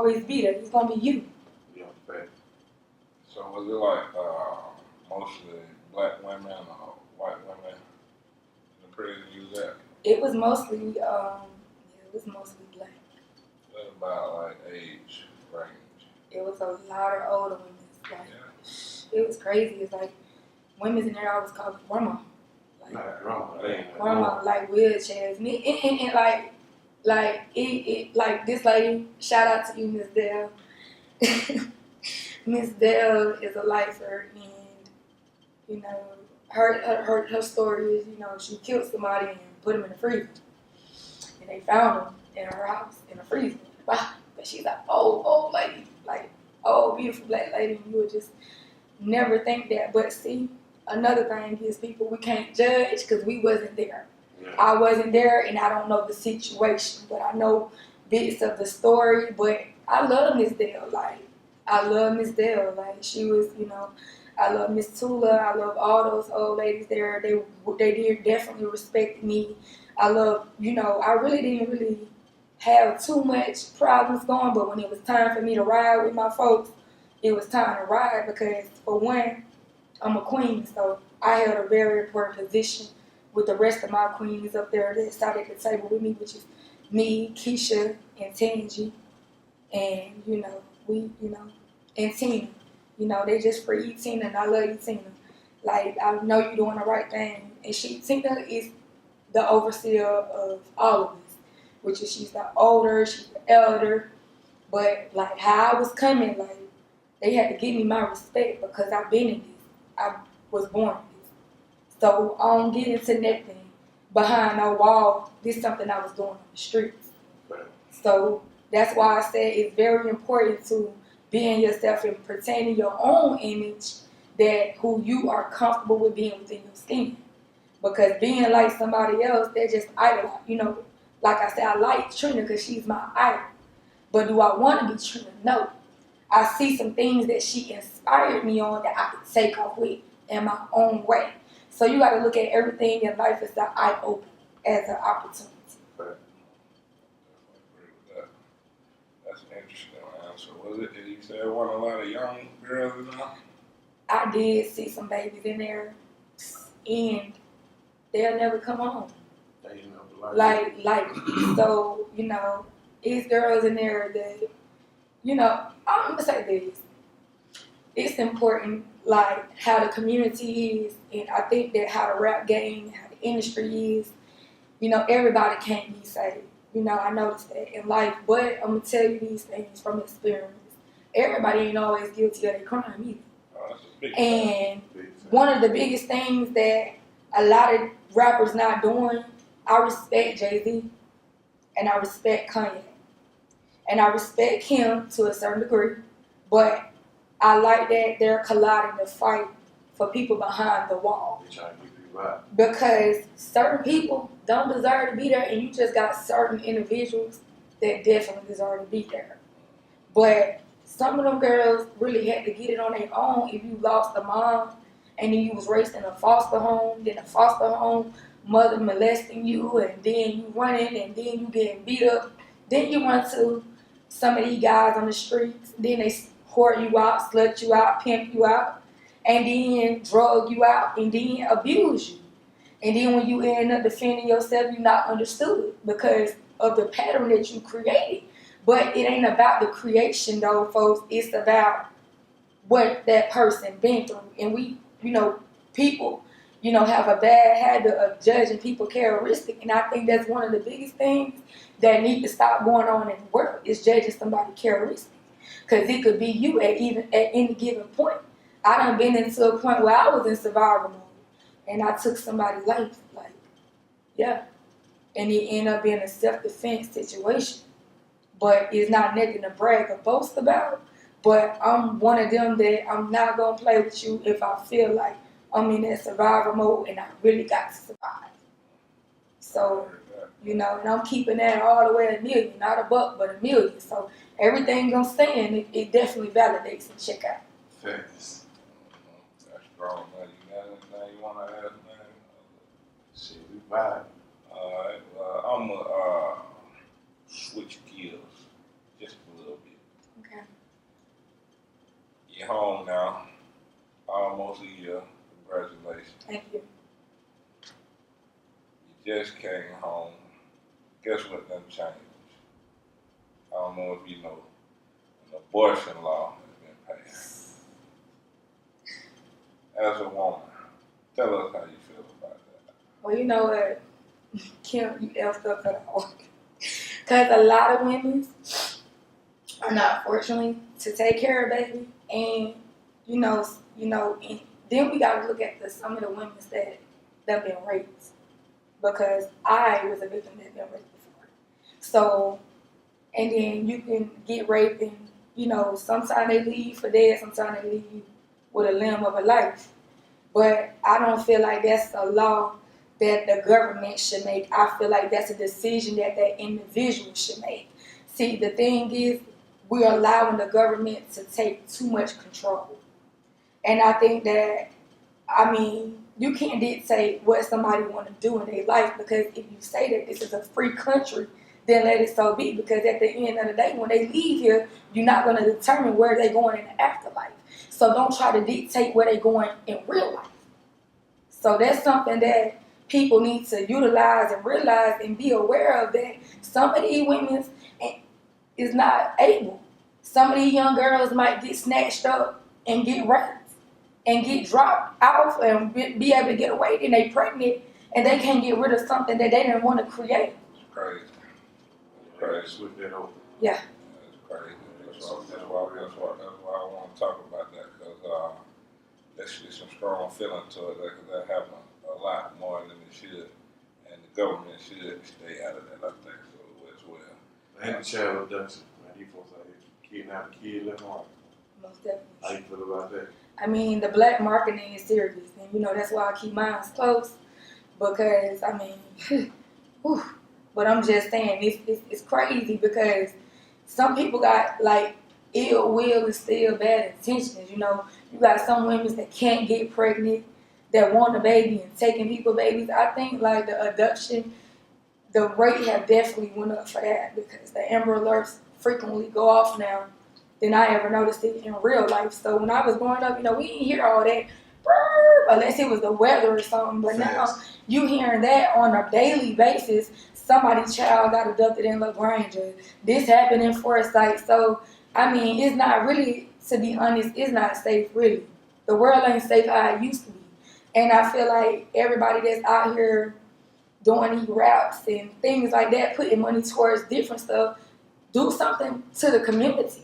always be there. It's gonna be you. Yeah, fact. So was it like mostly black women or white women in the prison you was at? It was mostly black. What about like age range? It was a lot of older women. Like, Yeah. it was crazy. It's like women's in there I was called grandma. Not grandma. They ain't Grandma, like wheelchairs. And like this lady, shout out to you, Miss Dell. Miss Dell is a lifer, and you know, her story is, you know, she killed somebody and put him in the freezer, and they found him in her house in the freezer. But she's like old lady, like old beautiful black lady, and you would just never think that. But see, another thing is people, we can't judge because we wasn't there. Yeah. I wasn't there, and I don't know the situation, but I know bits of the story. But I love Miss Dale. Like, I love Miss Dale. Like, she was, you know, I love Miss Tula. I love all those old ladies there. They did definitely respect me. I love, you know, I really didn't have too much problems going, but when it was time for me to ride with my folks, it was time to ride because, for one, I'm a queen, so I held a very important position with the rest of my queens up there that sat at the table with me, which is me, Keisha, and Tangi, and, you know, and Tina. You know, they just free Tina, and I love you, Tina. Like, I know you're doing the right thing. And Tina is the overseer of all of us, which is she's the older, she's the elder. But, like, how I was coming, like, they had to give me my respect because I've been in this. I was born in this. So I don't get into nothing behind no wall. This is something I was doing on the streets. Right. So that's why I said it's very important to being yourself and pertaining your own image, that who you are comfortable with being within your skin. Because being like somebody else, they're just idol. You know, like I said, I like Trina because she's my idol. But do I want to be Trina? No. I see some things that she inspired me on that I could take off with in my own way. So you got to look at everything in life as an eye open, as an opportunity. Right. I agree with that. That's an interesting answer. Was it? Did you say there weren't a lot of young girls in there? I did see some babies in there, and they'll never come home. They ain't never Like, so, you know, these girls in there that, you know, I'm gonna say this. It's important, like, how the community is, and I think that how the rap game, how the industry is, you know, everybody can't be saved. You know, I noticed that in life, but I'm gonna tell you these things from experience. Everybody ain't always guilty of their crime either. Oh, that's a big And Big one of the biggest things that a lot of rappers not doing, I respect Jay-Z, and I respect Kanye, and I respect him to a certain degree, but I like that they're colliding to fight for people behind the wall. They trying to keep you right. Because certain people don't deserve to be there, and you just got certain individuals that definitely deserve to be there. But some of them girls really had to get it on their own. If you lost a mom and then you was raised in a foster home, then a foster home mother molesting you, and then you running, and then you getting beat up, then you run to some of these guys on the streets, then they whore you out, slut you out, pimp you out, and then drug you out, and then abuse you. And then when you end up defending yourself, you're not understood because of the pattern that you created. But it ain't about the creation, though, folks. It's about what that person been through. And we, you know, people, you know, have a bad habit of judging people characteristic. And I think that's one of the biggest things that need to stop going on in the world is judging somebody characteristic. Because it could be you at any given point. I done been into a point where I was in survival mode and I took somebody's life. Like, yeah. And it ended up being a self-defense situation. But it's not nothing to brag or boast about. But I'm one of them that I'm not going to play with you if I feel like I'm in that survival mode and I really got to survive. So, you know, and I'm keeping that all the way a million, not a buck, but a million. So everything gonna stand, it definitely validates and check out. Facts. That's strong, man. You got anything you want to add, man? Shit, we vibe. Alright, I'm going to switch gears just a little bit. just came home. Guess what done changed? I don't know if you know, an abortion law has been passed. As a woman, tell us how you feel about that. Well, you know what, Kim, you effed up for that one. Because a lot of women are not fortunate to take care of baby, and and then we got to look at some of the women that have been raped, because I was a victim that been raped before. So, and then you can get raped, and sometimes they leave for dead, sometimes they leave with a limb of a life. But I don't feel like that's a law that the government should make. I feel like that's a decision that individual should make. See, the thing is, we're allowing the government to take too much control. And I think that, you can't dictate what somebody want to do in their life, because if you say that this is a free country, then let it so be. Because at the end of the day, when they leave here, you're not going to determine where they're going in the afterlife. So don't try to dictate where they're going in real life. So that's something that people need to utilize and realize and be aware of, that some of these women is not able. Some of these young girls might get snatched up and get raped and get dropped off and be able to get away. Then they pregnant and they can't get rid of something that they didn't want to create. It's crazy. Switch that over. Yeah. It's crazy. That's why I want to talk about that, because there's some strong feeling to it that happens a lot more than it should, and the government should stay out of that, I think, so as well. And the child abduction, man, these folks out here kidnapping kids left and right. Most definitely. How you feel about that? The black marketing is serious, and that's why I keep mine close, because whew. But I'm just saying, it's crazy, because some people got like ill will and still bad intentions. You got some women that can't get pregnant, that want a baby and taking people's babies. I think like the abduction, the rate have definitely went up for that, because the Amber Alerts frequently go off now than I ever noticed it in real life. So when I was growing up, we didn't hear all that, unless it was the weather or something. But now you hearing that on a daily basis. Somebody's child got abducted in LaGrange. This happened in Forsyth. So, it's not really, to be honest, it's not safe, really. The world ain't safe how it used to be. And I feel like everybody that's out here doing these raps and things like that, putting money towards different stuff, do something to the community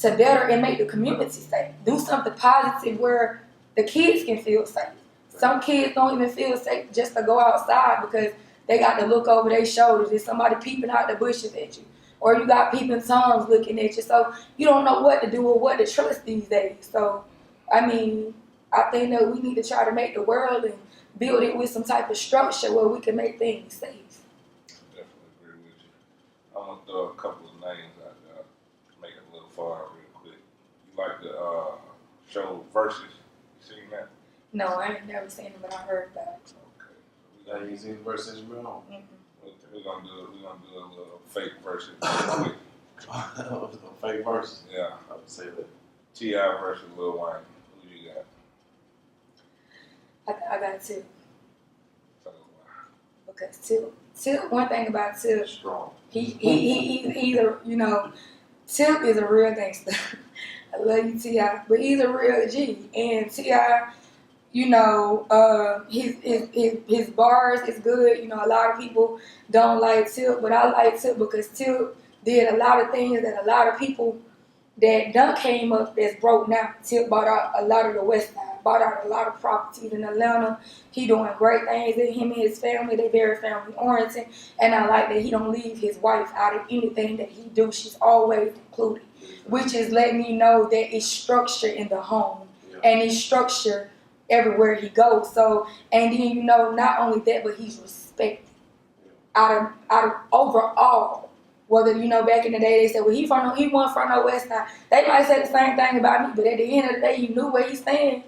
to better and make the community safe. Do something positive where the kids can feel safe. Some kids don't even feel safe just to go outside, because they got to look over their shoulders. There's somebody peeping out the bushes at you. Or you got peeping Toms looking at you. So you don't know what to do or what to trust these days. So, I think that we need to try to make the world and build it with some type of structure where we can make things safe. Definitely agree with you. I'm going to throw a couple of names out there to make it a little far real quick. You like the show Versus? You seen that? No, I ain't never seen it, but I heard about it. Now you seen the verse since you've been home? We're gonna do a little fake versus real quick. Fake verse? Yeah. I would say that. T.I. versus Lil Wayne. Who you got? I got Tip. Tell us why. Because Tip, one thing about Tip, Strong. he's either, Tip is a real gangster. I love you, T.I., but he's a real G. And T.I., his bars is good. A lot of people don't like Tip, but I like Tip because Tip did a lot of things that a lot of people that done came up that's broke now. Tip bought out a lot of the West Side, bought out a lot of properties in Atlanta. He doing great things. And him and his family, they very family oriented. And I like that he don't leave his wife out of anything that he do. She's always included, which is letting me know that it's structure in the home and it's structure everywhere he goes. So, and then not only that, but he's respected out of overall. Whether back in the day they said, well, he wasn't from no West Side. They might say the same thing about me, but at the end of the day, he knew where he stand.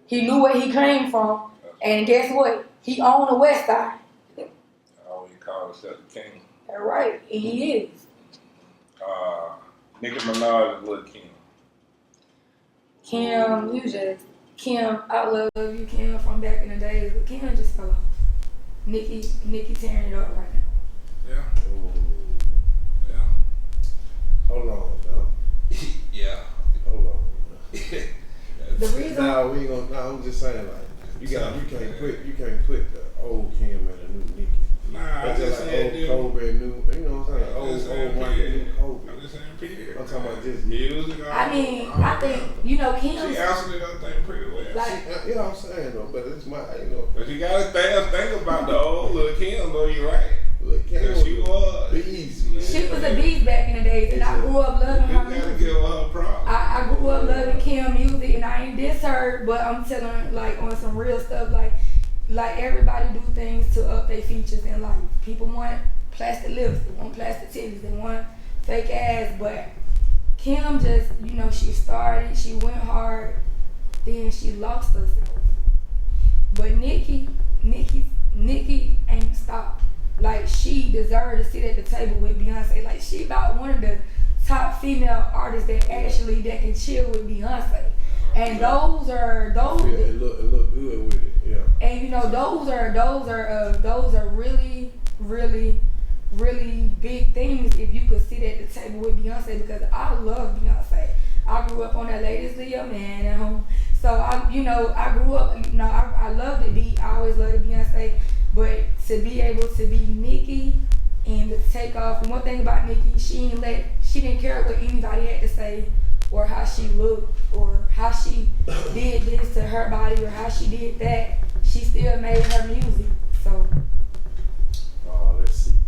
He knew where he came from, and guess what? He owned the West Side. He called himself the king. That's right, and he is. Nikki Minaj and Lil Kim. Kim, I love you, Kim, from back in the days, but Kim just fell off. Nikki tearing it up right now. Yeah. Ooh. Yeah. Hold on, dog. Yeah. Hold on. The reason Nah, we ain't gonna. Nah, I'm just saying like you can't put the old Kim and the new Nikki. Nah, I That's just just like said old dude. Kobe and new. You know what I'm saying? I'm just saying Old Mike and period. new Kobe. I'm just saying period. I'm talking about just music. I mean, I think you know She Kim's answered that thing pretty well. like you know what I'm saying though, but it's my you know. But you gotta think about the old Lil Kim though. You're right. Look, Kim Cause she was easy, man. she was a beast back in the days, and I grew up loving You her gotta music. give her her props. I grew up loving Kim music, and I ain't diss her, but I'm telling like on some real stuff, like everybody do things to up their features in life. People want plastic lips, they want plastic titties, they want fake ass, but Kim just, you know, she started, she went hard, then she lost herself. But Nikki ain't stopped. Like, she deserved to sit at the table with Beyonce. Like, she about one of the top female artists that can chill with Beyonce. And those are It look good with it, yeah. and you know those are really big things if you could sit at the table with Beyonce, because I love Beyonce. I grew up on that latest Leo man at home. So I grew up, I loved the beat. I always loved Beyonce, but to be able to be Nikki and to take off. And one thing about Nikki, she didn't care what anybody had to say, or how she looked, or how she did this to her body, or how she did that. She still made her music. So